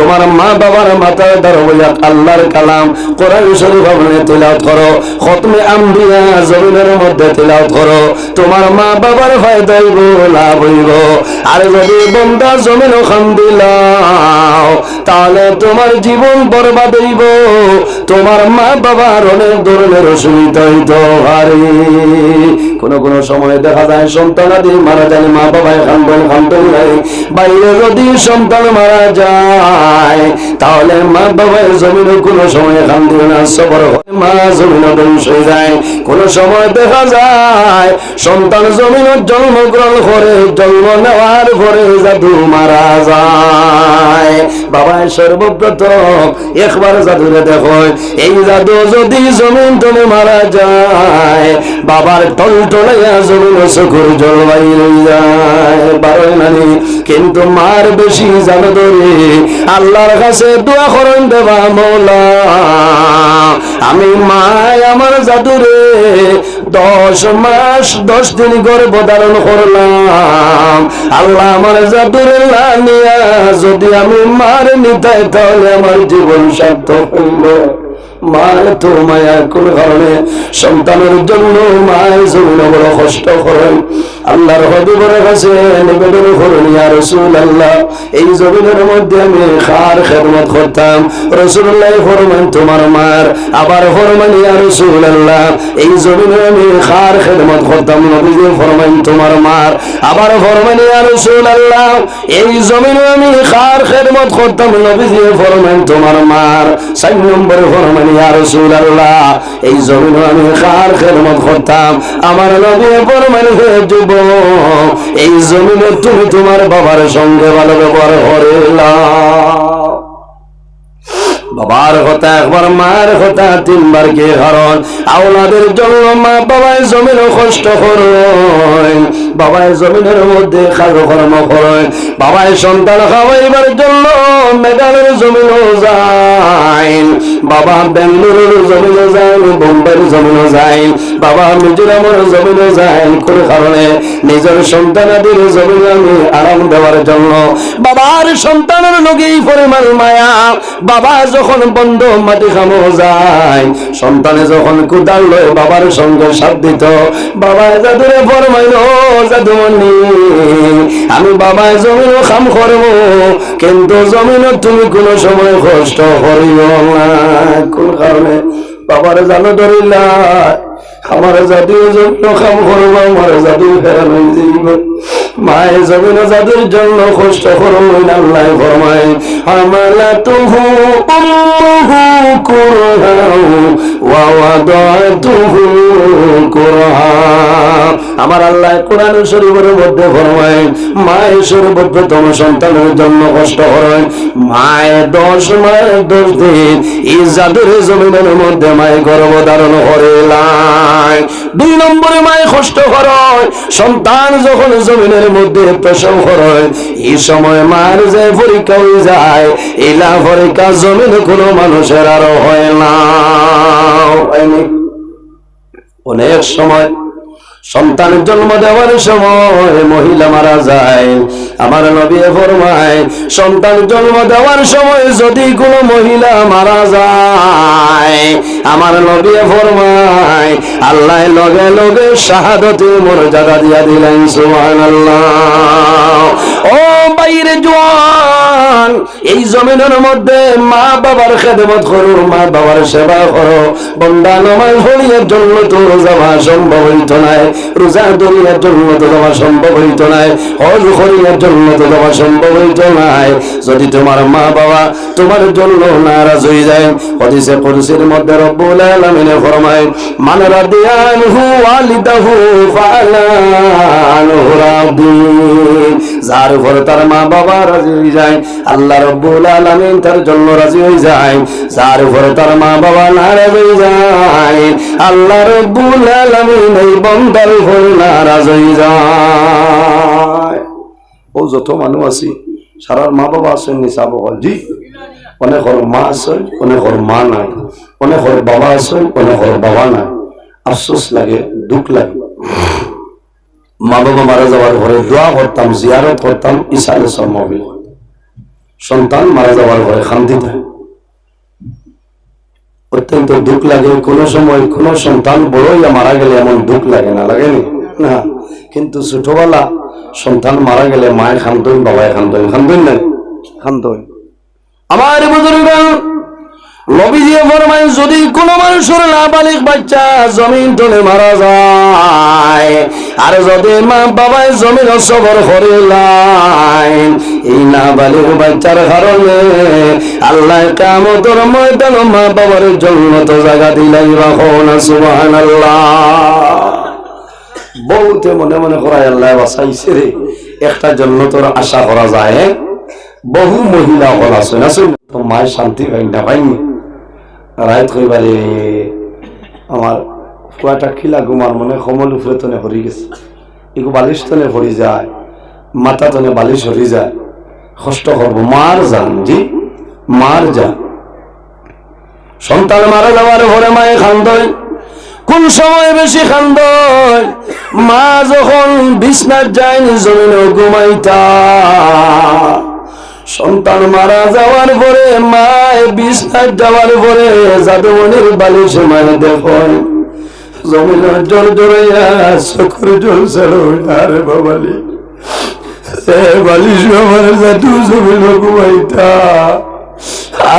তোমার মা বাবার মাথায় ধরো আল্লাহর কালাম কোরআন শরীফ আপনি তিলাওয়াত করো, খতমে আম্বিয়া জমিনের মধ্যে তিলাওয়াত করো, তোমার মা বাবার ফায়দা হইব, লাভ হইব। আর যদি বন্দা জমিন খান দিলাও তাহলে তোমার জীবন বরবাদ হইব, তোমার মা বাবার অনেক ধরনের অসুবিধা হইতে পারে। কোন কোন সময় দেখা যায় সন্তানাদি মারা যায়, মা বাবায় খান নাই, বাইরে যদি সন্তান মারা যায় তাহলে মা বাবার জমিনে কোনো সময় খান দিবে না, সবর মা জমিন ধ্বংস হয়ে যায়। কোন সময় দেখা যায় সন্তান জমিন জন্মগ্রহণ করে, জন্ম নেওয়ার পরে জাদু মারা যায়। বাবায় সর্বপ্রথম একবার জাদুরে দেখো, এই জাদু যদি জমিন তলে মারা যায় বাবার টল টলাইয়া জমিন চকুর জল বাইরে যায়, বারোই নানি। কিন্তু মার বেশি জানো ধরে আল্লাহর কাছে দোয়া করেন দেবা, মৌলা আমি মায় আমার জাদুরে 10 মাস 10 দিন গর্ভ ধারণ করলাম, আল্লাহ আমার জাদুরে লানিয়া যদি আমি মার নিতাই তাহলে আমার জীবন সার্থক হইল। মায়ের তো মায়া কোন কারণে সন্তানের জন্য মায়ের জমিন বড় কষ্ট করেন। আল্লাহর হাবিবের কাছে নিবেদন করুন, ইয়া রাসূলুল্লাহ এই জমিনের মধ্যে আমি খার খেদমত করতাম, রাসূলুল্লাহ ফরমান তোমার মার, আবার ফরমান ইয়া রাসূলুল্লাহ এই জমিনে আমি খার খেদমত করতাম, নবীজি ফরমান তোমার মার, আবার ফরমান ইয়া রাসূলুল্লাহ এই জমিনে আমি খার খেদমত করতাম, নবীজি ফরমান তোমার মার। 4 নম্বরে ফরমান ইয়া রাসূলুল্লাহ এই জমিনে আমি খার খেদমত করতাম, আমার নবী ফরমান হে যুবক এই জমিনে তুমি তোমার বাবার সঙ্গে ভালো ব্যবহার করিলা। বাবার কথা একবার, মায়ের কথা 3 বার, কে কারণ আওলাদের জন্য মা বাবায় জমিনে কষ্ট করেন, বাবায় জমিনের মধ্যে কাজকর্ম করেন, বাবায় সন্তান খাওয়াইবার জন্য মেঘালয়ের জমিনও যায়, বাবা বেঙ্গালুরুর জমিনও যায়, বোম্বের জমিনও যায়, বাবা মিজোরামের জমিনও যায়। কোন কারণে নিজের সন্তানাদের জমিনে আমি আরাম দেওয়ার জন্য বাবার সন্তানের লগেই পরিমাণ মায়া। বাবা যখন বন্ধ মাটি খামো যায়, সন্তানে যখন কুদাল লয় বাবার সঙ্গে সাথ দিত, বাবা জাদুরে ফরমাইল জাদুমণি আমি বাবায় জমিন খাম করবো, কিন্তু জমিন তুমি কোন সময় কষ্ট করিও না। কোন কারণে বাবার জানো ধরিলা আমার জাদুর জন্য খাম করবো, আমার জাদু ফেরানো যাইব, মায়ের জমিন জাদুর জন্য কষ্ট করবো। আল্লাহ ফরমায় হামালাতুহু উম্মুহু কুরহাও ওয়া ওয়াদাতুহু কুরহা। আমার আল্লাহ কোরআন শরীফের মধ্যে ফরমায় মায়ের সর্বপ্রথম সন্তানের জন্য কষ্ট করেন, মায়ের 10 মাস 10 দিন এই জাদুর জমিনের মধ্যে মায়ের গর্ভ ধারণ করিলাম। 2 নম্বরে মায়ের কষ্ট করেন সন্তান যখন জমিনের মধ্যে প্রসব করেন, এই সময় মায়ের যে পরীক্ষা হয়ে যায়, এলা পরীক্ষা জমিনে কোনো মানুষের আরো হয় না। অনেক সময় সন্তানের জন্ম দেওয়ার সময় মহিলা মারা যায়, আমার নবী ফরমায় সন্তান জন্ম দেওয়ার সময় যদি কোনো মহিলা মারা যায়, আমার নবী ফরমায় আল্লাহ লগে লগে শাহাদতের মর্যাদা দিয়া দিলেন। সুবহানাল্লাহ। ও বাইরে জওয়ান, এই জমিনের মধ্যে মা বাবার খেদমত করো, মা বাবার সেবা করো। বন্দা নামাজ পড়িয়ার জন্য তো যাওয়া সম্ভব হইত নাই, রোজা ধরিয়ার জন্য তো যাওয়া সম্ভব হইত নাই, হজ করিয়ার জন্য তো যাওয়া সম্ভব হইত নাই, যদি তোমার মা বাবা তোমার জন্য নারাজ হয়ে যায়। হাদিসে কুদসির মধ্যে রব্বুল আলামিন ফরমায় মান রাদিয়ানহু ওয়ালিদাহু ফালানহু রাদিন, যার উপর তার মা বাবা রাজি হয়ে যায় আল্লাহ রব্বুল আলামিন তার জন্য রাজি হয়ে যায়, যার উপর তার মা বাবা নারাজ হয়ে যায় আল্লাহ রব্বুল আলামিন এই বান্দার উপর নারাজ হয়ে যায়। ও যত মানুষ আছে সারার মা বাবা আছেন নিসাব হল জি, অনেকের মা আছে অনেকের মা নাই, অনেকের বাবা আছে অনেকের বাবা নাই। আফসোস লাগে, দুঃখ লাগে। মা বাবা মারা যাওয়ার পরে দোয়া করতাম, জিয়ারত করতাম, ইসালে সম্ভব। সন্তান মারা যাওয়ার পরে শান্তি দেয়, অত্যন্ত দুঃখ লাগে। কোনো সময় কোনো সন্তান বড় হইয়া মারা গেলে এমন দুঃখ লাগে না, লাগেনি না? কিন্তু ছোটবেলা সন্তান মারা গেলে মায়ের খান্দন, বাবায় খান্দন, খান্দন না খান্দন। আমার বুজুর্গ নবীজি ফরমায়, যদি কোনো মানুষের নাবালিগ বাচ্চা জমিন তলে মারা যায়, আর যদি মা বাবায় জমিন সবর করিলেন, এই নাবালিগ বাচ্চার কারণে আল্লাহ কিয়ামতের ময়দানে মা বাবার জান্নাত জায়গা দিলাই রাখুন। সুবহানাল্লাহ। বহুতে মনে মনে করায় আল্লাহ বাঁচাইছে রে, একটা জান্নাতের আশা করা যায়। বহু মহিলা হল আছে না, তো মায়ের শান্তি হয় না, পাইনি রাত কইবারে আমার পুয়াটা খিলা ঘুমার মনে কমল উপরে তনে হরি গেছে, এগু বালিশ তনে হরি যায়, মাথা তনে বালিশ হরি যায়, কষ্ট করব। মার যান, জি মার যান। সন্তান মারা যাওয়ার পরে মায়ে খান্দয়। কোন সময় বেশি খান্দয়? মা যখন বিছনার যায়নি জমিনে ঘুমাইতা। সন্তান মারা যাওয়ার পরে মায় বিছনার যাওয়ার পরে জাদুমনির বালিশে মায়ে দেখেন জমিন জল জড়াইয়া চোখের জল ছাড়ো আর বাবালি বালিশ আমার জাদু জমিল ঘুমাইতা।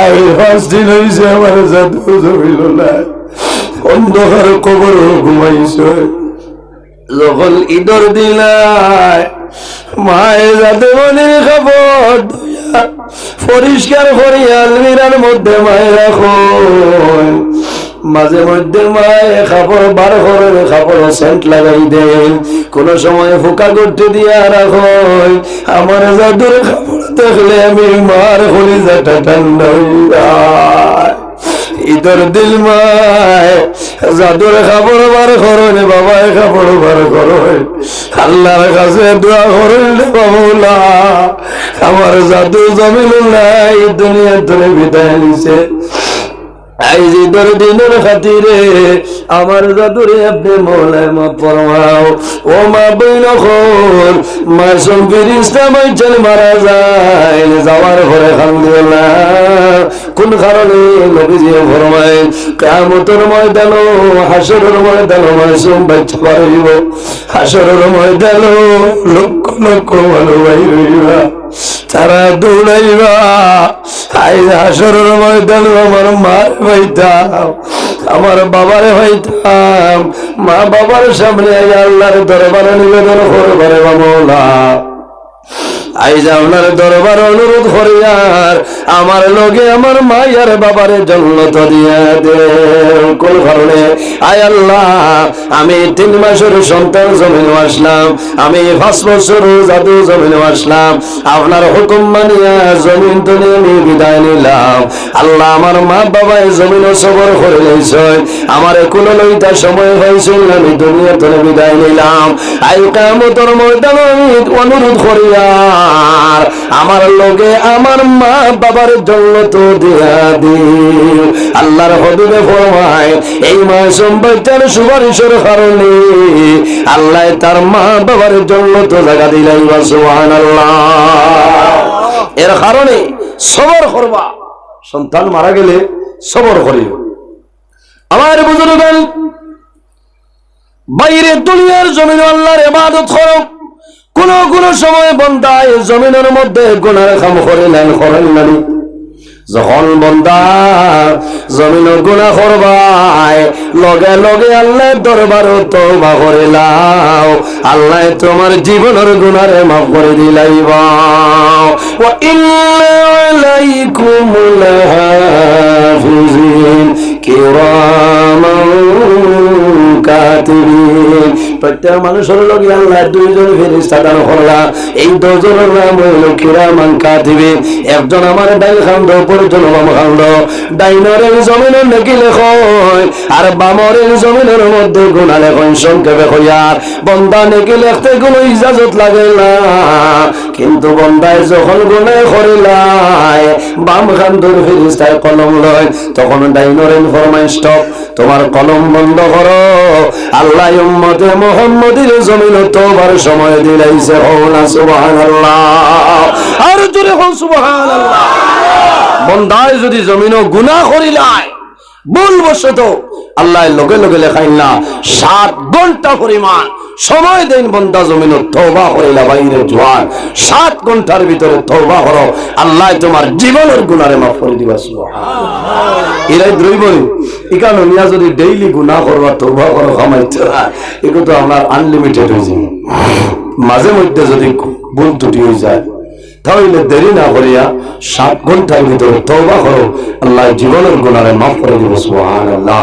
আই 5 দিন হয়েছে আমার জাদু জমিল না, অন্ধকার কবর ঘুমাইছ। যখন ঈদর দিলায় মায়ে জাদুমনির খবর পরিষ্কার করিয়া আলমিরার মধ্যে মায়ে রাখো। মাঝে মধ্যে মায়ে কাপড় বার করে কাপড় সেন্ট লাগাই দেন, কোন সময় ফুকা করতে দিয়া রাখো। আমার জাদুর কাপড় দেখলে আমি মার কলিজাটা ঠান্ডা হইয়া। ঈদের দিল মায় জাদুর কাপড় বার করেন, বাবায় কাপড় বার করেন, আল্লাহর কাছে দোয়া করেন, বাবুলা আমার জাদু জমিল নাই, দুনিয়ার ধরে বিদায় নিছে। আইজ ঈদের দিনের খাতিরে আমার জাদুরে আপনি মৌলায় মাফ ফরমাও। ও মা বইন খোল মাসুম ফিরিস্তা বাইচাল মারা যায়, যাওয়ার পরে আলহামদুলিল্লাহ কোন কারণে নবীজি ফরমায় কিয়ামতের ময়দানে হাসরের ময়দানে মাসুম বাচ্চা বার হইব। হাসরের ময়দানে লক্ষ লক্ষ মানুষ বাইর হইবা, তারা দৌড়াইবা। আইজ হাসরের ময়দানে আমার মার হইতাম, আমার বাবারে হইতাম, মা বাবার সামনে আল্লাহর দরবারে নিবেদন করবারে মাওলা। আইজ আপনার দরবার অনুরোধ করিয়ার আমার লগে আমার মায়ের বাবারে জান্নাত দিয়া দে। কোন কারণে? আয় আল্লাহ, আমি 3 মাসের সন্তান জমিনে আসলাম, আমি 5 বছর জাদু জমিনে আসলাম, আপনার হুকুম মানিয়া জমিন তুলে আমি বিদায় নিলাম। আল্লাহ আমার মা বাবায় জমিনে সবর করে লইছে, আমার কোন লইতা সময় হয়েছিল, আমি দুনিয়া তুলে বিদায় নিলাম। আই কিয়ামতের ময়দানে আমি অনুরোধ করিয়া আমার লগে আমার মা বাবার জান্নাত দিয়া দিন। আল্লাহর হাবিবে ফরমায় এই মাসুম বাচ্চার সুপারিশের কারণে আল্লাহ তার মা বাবার জান্নাত জায়গা দিলেন। সুবহানাল্লাহ। এর কারণে সবর করবা, সন্তান মারা গেলে সবর করিও। আমার বুজুর্গগণ, বাইরে দুনিয়ার জমিনে আল্লাহর ইবাদত করো। কোন কোন সময় বন্দায় জমিনের মধ্যে গুনার কাম করিলেন করেন না, যখন বন্দা জমিন গুনাহ করবাই লগে লগে আল্লাহ দরবার তওবা করে লাও, আল্লাহ তোমার জীবনের গুনারে মাফ করে দিলাইবা। ওয়া ইন্না আলাইকুম লাহাফিজিন কিরামান কাতিবিন। প্রত্যেক মানুষের লগে আল্লাহ 2 জন ফেরেশতা দান করলা। এই 2 জনের নাম হইল কিরামান কাতিবিন। একজন আমার ডাইল খান্দ, অপরজন বাম খান্দ। ডাইনের জমিনের নেকি লেখয় আর বামরের জমিনের মধ্যে গুনাহ লেখয়। সংক্ষেপে কইয়ার বন্দা নেকি লিখতে কোনো ইজাজত লাগে না, কিন্তু বন্দায় যখন গুনাহ করিলাই বাম খান্দর ফেরেশতায় কলম লয়, তখন ডাইনের ফরমায় স্টপ, তোমার কলম বন্ধ করো। আল্লাহ উম্মতে মুহাম্মদের জমিন তওবার সময় দিলাইছে। সুবহানাল্লাহ। আর আরো জোরে হন সুবহানাল্লাহ। বন্দায় যদি জমিনও গুনাহ করিলায় ভুলবশত আল্লাহ লগে লগে লেখাইন না 7 ঘন্টা পরিমাণ সময় দেন বন্দা জমিন তওবা করিলা বাইরে জোয়ান 7 ঘন্টার ভিতরে তওবা করো আল্লাহ তোমার জীবনের গুনারে মাফ করে দিবা সুবহানাল্লাহ। এরাই দ্রৈবই ইকানো নিয়া যদি ডেইলি গুনাহ করবা তওবা করো খামাইতে এগুলো তো আমার আনলিমিটেড হয়ে যায়। মাঝে মধ্যে যদি ভুল ত্রুটি হয়ে যায় তাহলে দেরি না করিয়া 7 ঘন্টার ভিতরে তওবা করো আল্লাহ জীবনের গুনারে মাফ করে দিবে সুবহানাল্লাহ।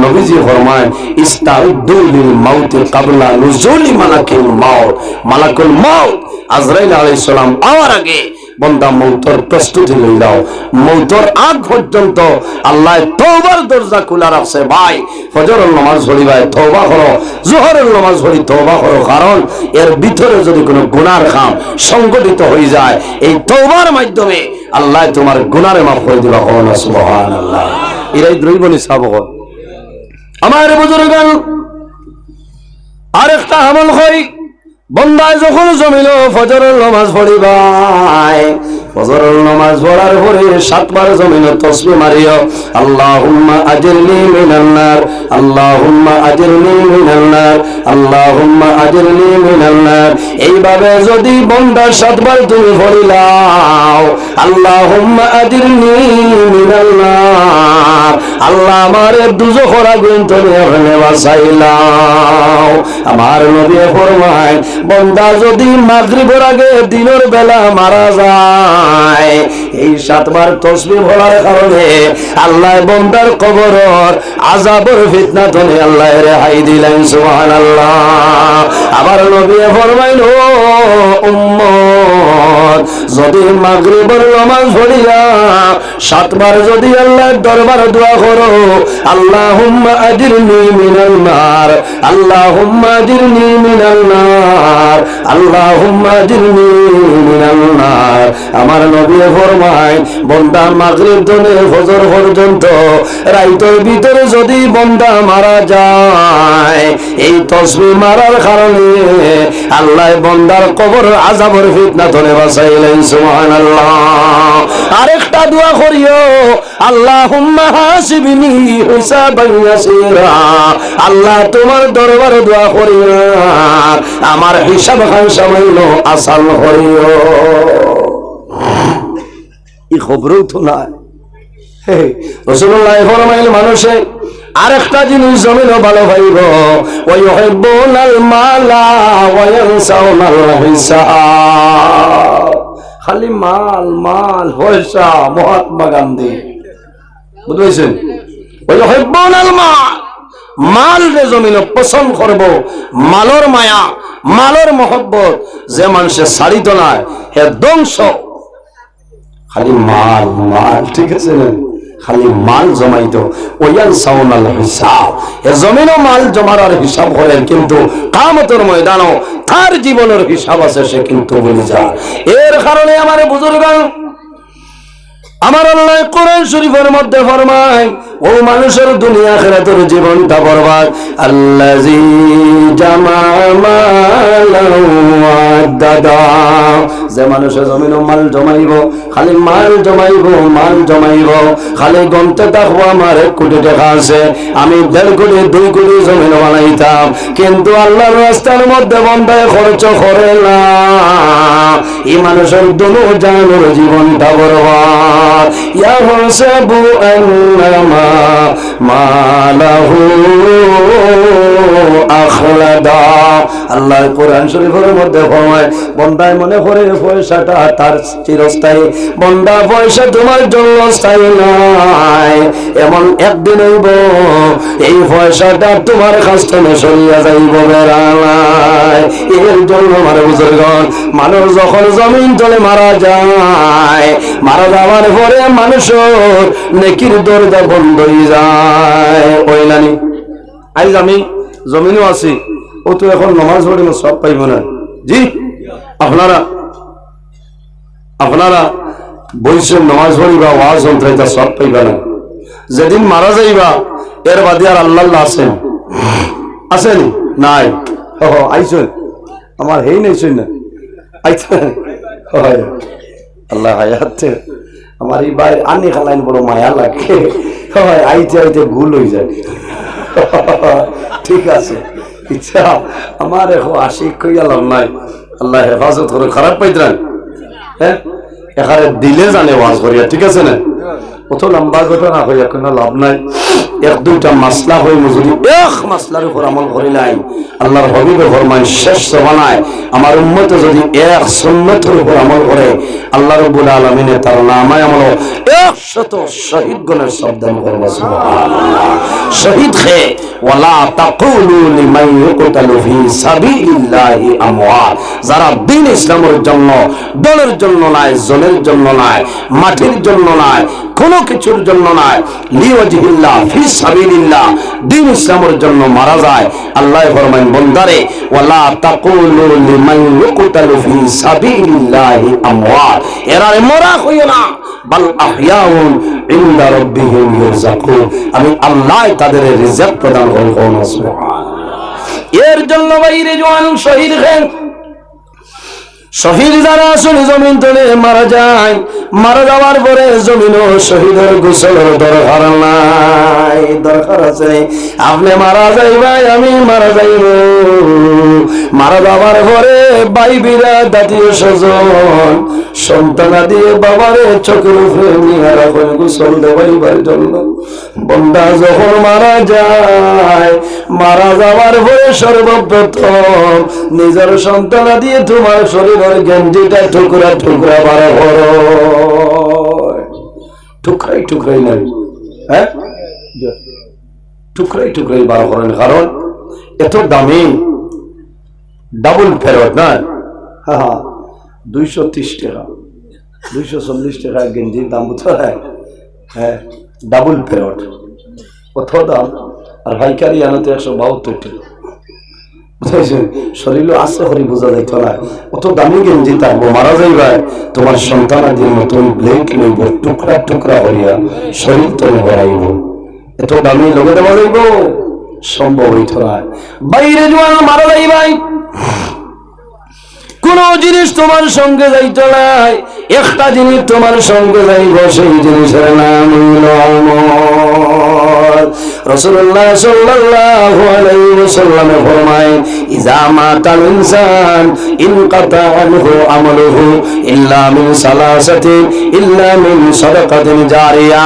নবীজি ফরমায় ইস্তাউদ্দু লিল মাউত ক্বাবলা নুজুলি মালাকুল মাউত। মালাকুল মাউত আজরাইল আলাইহিস সালাম আওয়ার আগে বন্দা মৌতর প্রস্তুতি লইলাও। মৌতর আগ পর্যন্ত আল্লাহ তওবার দরজা খোলা রাখছে। ভাই ফজরের নামাজ পড়ি ভাই তওবা করো, যোহরের নামাজ পড়ি তওবা করো, কারণ এর ভিতরে যদি কোনো গুনার কাম সংগঠিত হয়ে যায় এই তওবার মাধ্যমে আল্লাহ তোমার গুনারে মাফ করে দিবা। সুবহানাল্লাহ। এরাই দ্রৈবনী সাবক আমার বুজুর্গান। আরেকটা আমল হয় বন্দায় যখন জমিল ফজরের নামাজ পড়িবাই, ফজরের নামাজ পড়ার পরে 7 বার জমিন তাসবিহ মারিও আল্লাহুম্মা আজিরনি মিনান নার, আল্লাহুম্মা আজিরনি মিনান নার, আল্লাহুম্মা আজিরনি মিনান নার। এইভাবে যদি বন্দা 7 বার তুমি পড়িলাও আল্লাহুম্মা আজিরনি মিনান নার, আল্লাহ আমারে দুজখের আগুন থেকে আপনি বাঁচাইলাও। আমার নবী ফরমায় বন্দা যদি মাগরিবের আগে দিনের বেলা মারা যায় এই 7 বার তাসবিহ পড়ার কারণে আল্লাহ বন্দার কবরের আযাবের ফিতনা থেকে আল্লাহ রেহাই দিলেন। সুবহানাল্লাহ। আবার নবী ফরমাইল উম্মত যদি মাগরিবের নামাজ পড়িয়া 7 বার যদি আল্লাহর দরবারে দোয়া করো আল্লাহুম্মা আজিরনি মিনান নার, আল্লাহুম্মা আজিরনি মিনান নার, আল্লাহুম্মা আজিরনি মিনান নার। আমার নবী ফরমায় বন্দা মাগরিব থেকে ফজর পর্যন্ত রাতের ভিতরে যদি বন্দা মারা যায় এই তাসবিহ মারার কারণে আল্লাহ বন্দার কবর আযাবের ফিতনা থেকে বাঁচাইলেন। সুবহানাল্লাহ। আরেকটা দোয়া করিও আল্লাহুম্মা হাসিবনি হিসাবান ইয়াসিরা, আল্লাহ তোমার দরবারে দোয়া করিও আমার হিসাব খান সামাইল আসান করিও। এই খবরও তো না। রাসূলুল্লাহ ফরমাইল মানুষে আরেকটা জিনিস জমিন ভালো পাইব ওয়াইহিব্বুনাল মালা ওয়া ইয়ানসাউনাল হিসাব। খালি মাল মাল পয়সা। মহাত্মা গান্ধী বুঝছেন ওয়াইহিব্বুনাল মাল, মাল রে জমিন পছন্দ করব, মালর মায়া মালর মহব্বত যে মানুষের ছাড়িত না হে ধ্বংস। খালি মাল মাল, ঠিক আছে না? খালি মাল জমাইতো ওয়ান সাউনাল হিসাব। এ জমিনও মাল জমার আর হিসাব করেন, কিন্তু কিয়ামতের ময়দানও তার জীবনের হিসাব আছে সে কিন্তু ভুলে যায়। এর কারণে আমার বুজুর্গান আমার আল্লাহ কোরআন শরীফের মধ্যে ফরমায় ও মানুষের দুনিয়া আখিরাতের জীবনটা বরবাদ। আল্লাযী জামা মালান ওয়াদাদা, যে মানুষের জমিন মাল জমাইব খালি মাল জমাইব মাল জমাইব, খালি গন্তে থাকবো আমার 1 কোটি টাকা আছে আমি 1.5 কোটি 2 কোটি জমিন বানাইতাম, কিন্তু আল্লাহর রাস্তার মধ্যে বন্দায় খরচ করে না। এই মানুষের দুনো জানোর জীবনটা বরবাদ। ইয়াহসাবু আন্নামা মালাহু আখলাদা। আল্লাহ কোরআন শরীফের মধ্যে ফরমায় বন্দায় মনে করে পয়সাটা তার চিরস্থায়ী। বন্দা পয়সা তোমার জন্য স্থায়ী নাই, এমন একদিন হইব এই পয়সাটা তোমার কাছ থেকে সরিয়া যাইব বেড়ালায়। এর জন্য আমার বুজুর্গণ মানুষ যখন জমিন তলে মারা যায়, মারা যাওয়ার পরে মানুষের নেকির দরজা বন্ধ হয়ে যায়। কইলানি আইজ আমি জমিনও আছি, ও তো এখন নামাজ পড়ি না সব পাইব না। জি আপনারা বইছেন নামাজ পড়িবা ওয়াজ অন্তরাইতা সব পাইবা না। যেদিন মারা যাইবা এর বাদে আর আল্লাহ আছেন আছেন নাই? আইছেন আমার হেই নাইছেন না আইছেন আল্লাহ হায়াতে আমার এই বাইরে আনি খালাইন বড় মায়া লাগে, আইতে আইতে ভুল হয়ে যায়। ঠিক আছে, ইচ্ছা আমার এখন আশিক কইয়া লাভ নাই, আল্লাহ হেফাজত করে, খারাপ পাইতেন হ্যাঁ এখানে দিলে জানে ওয়াজ করিয়া, ঠিক আছে না? কত লম্বা ঘটনা হইয়া কোনো লাভ নাই। এক দুইটা মাসলা হই যদি এক মাসলার উপর আমল করিলাই, আল্লাহর হাবিবে ফরমান শেষ জমানায় আমার উম্মতে যদি এক সুন্নতের উপর আমল করে, আল্লাহ রাব্বুল আলামিনে তার নামায় আমল 100 শহীদ গণের শব্দান করবে। সুবহানাল্লাহ। শহীদ হে ওয়ালা তাকুলু লিমান ইউকতালু ফি সাবিলিল্লাহি আমওয়াত, যারা দ্বীন ইসলামের জন্য, দলের জন্য নয়, জনের জন্য নয়, মাটির জন্য নয়, কোনো কিছুর জন্য নয়, লিওয়াজহিল্লাহ ফি সাবিলিল্লাহ, দ্বীন ইসলামের জন্য মারা যায়। আল্লাহ ফরমান বন্দারে ওয়ালা তাকুলু লিমান ইউকতালু ফি সাবিলিল্লাহি আমওয়াত, এরা মরা হইও না, বাল আহইয়াউন ইনদা রাব্বিহিম ইরযাকুন, আমি আল্লাহ তাদের রিজক প্রদান করব। সুবহানাল্লাহ। এর জন্য বাইরে জওয়ান শহীদ হন, শহীদ যারা আসলে জমিন তলে মারা যায়, মারা যাওয়ার পরে জমিনও শহীদের গোসলের দরকার নাই। দরকার আছে আপনি মারা যাইবাই, আমি মারা যাইব, মারা যাওয়ার পরে বাইবিরা দাঁতীয় স্বজন সন্তানা দিয়ে বাবারে চোখের উপরে নিয়ে রাখেন গোসল দেওয়াইবার জন্য। বন্দা যখন মারা যায়, মারা যাওয়ার পরে সর্বপ্রথম নিজের সন্তানা দিয়ে তোমার শরীরের গেঞ্জিটা টুকরা টুকরা বার করো, টুকরাই টুকরাই নাই, হ্যাঁ টুকরাই টুকরাই বার করেন, কারণ এত দামি ডাবল ফেরত না। হ্যাঁ 230 টাকা 240 টাকা গেঞ্জির দাম বুঝতে হয়, হ্যাঁ ডাবল ফেরত কত দাম, আর ভাইকারি আনতে 172 টাকা। শরীর আছে হরি বোঝা যাইত না, অত দামি গেঞ্জি থাকবো, মারা যাইবা তোমার সন্তান আদি নতুন ব্লেক লইব, টুকরা টুকরা হইয়া শরীর তলে হরাইব, এত দামি লোকে দেওয়া যাইব সম্ভব হইত না। বাইরে জোয়ান মারা যাইবাই, কোন জিনিস তোমার সঙ্গে যাইত নাই, একটা জিনিস তোমার সঙ্গে যাইব, সেই জিনিসের নাম হইল আমল। রাসূলুল্লাহ সাল্লাল্লাহু আলাইহি ওয়াসাল্লাম ফরমায়, ইযা মাতাল ইনসান ইনকাতা আনহু আমালুহু ইল্লা মিন সালাসাতি ইল্লা মিন সাদাকাতিন জারিয়া,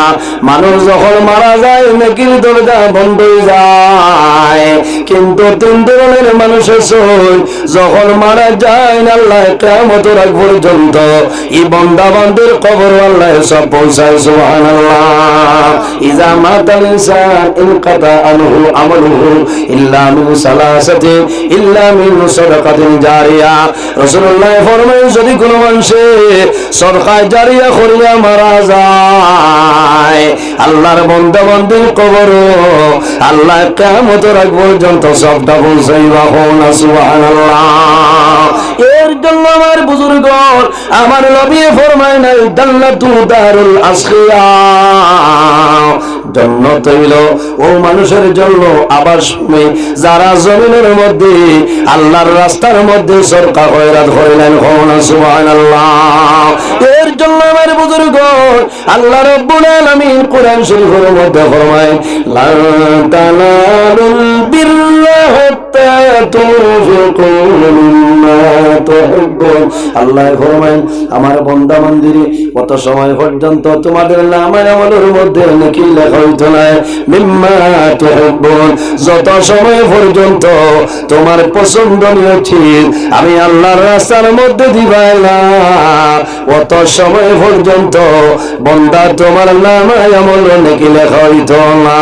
মানুষ যখন মারা যায় নেকির দরজা বন্ধ হয়ে যায়, কিন্তু তিন ধরনের মানুষ আছে যখন মারা যায় আল্লাহ কিয়ামতের আগ পর্যন্ত এই বান্দা বান্দার কবর আল্লাহ সব পৌঁছায়। সুবহানাল্লাহ। ইযা মাতাল ইনসান ইনকাতা আনহু আমালুহু ইল্লা মিন সালাসাতি ইল্লা মিন সাদাকাতিন জারিয়া, রাসূলুল্লাহ ফরমায় যদি কোনো মানুষে সদকা জারিয়া করিয়া মারা যায়, আল্লাহর বান্দা বান্দার কবর আল্লাহ কিয়ামতের আগ পর্যন্ত সবটা পৌঁছাইবা। সুবহানাল্লাহ। এর জন্য আমার বুজুর্গ আমার নবী ফরমায় নাই জান্নাতু দারুল আসকিয়া, জান্নাত হইল ও মানুষের জন্য আবাস ভূমি যারা জমিনের মধ্যে আল্লাহর রাস্তার মধ্যে সরকার খয়রাত করিলেন। সুবহানাল্লাহ। এর জন্য আমার বুজুর্গ আল্লাহ রাব্বুল আলামিন কোরআন শরীফের মধ্যে ফরমায়, লা তানালুল বিররা হাত্তা তুনফিকু মিম্মা তুহিব্বুন। আল্লাহ ফরমায় আমার বান্দা বান্দিরে কত সময় পর্যন্ত তোমাদের নামায় আমলের মধ্যে নেকি লেখা হইতো না, মিম্মা তুহিব্বুন, যত সময় পর্যন্ত তোমার পছন্দনীয় ঠিক আমি আল্লাহর রাস্তার মধ্যে দিবাই না, অত সময় পর্যন্ত বান্দা তোমার নামায় আমল নেকি লেখা হইতো না।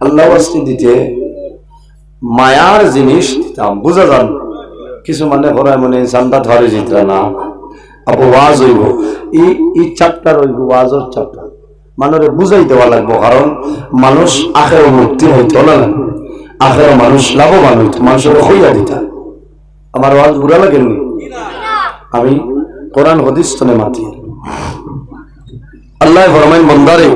আল্লাহ ওয়াস্তি দিতে মায়ার জিনিস দিতাম, বুঝা যান কিছু মানে করায় মানে চান্দা ধরে জিতরা না, আপু ওয়াজ হইব ই চ্যাপ্টার হইব, ওয়াজের চ্যাপ্টার মানুষের বুঝাই দেওয়া লাগবো, কারণ মানুষ আখের মুক্তি হইতো না, আখের মানুষ লাভবান হইতো, মানুষের হইয়া দিতা। আমার ওয়াজ বুড়া লাগেননি, আমি কোরআন হাদিস তনে মাতি। আল্লাহ ফরমাইন বান্দারে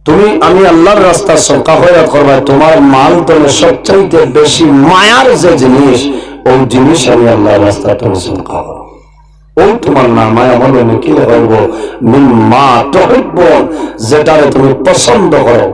তুমি আমি আল্লাহর রাস্তা সদকা খয়রাত করবা, তোমার মাল তলে সবচাইতে বেশি মায়ার যে জিনিস ওই জিনিস আমি আল্লাহর রাস্তায় তুমি সদকা করো। ওই তোমার নামায় আমলে কি হইব মিম্মা তুহিব্বুন, যেটারে তুমি পছন্দ করো।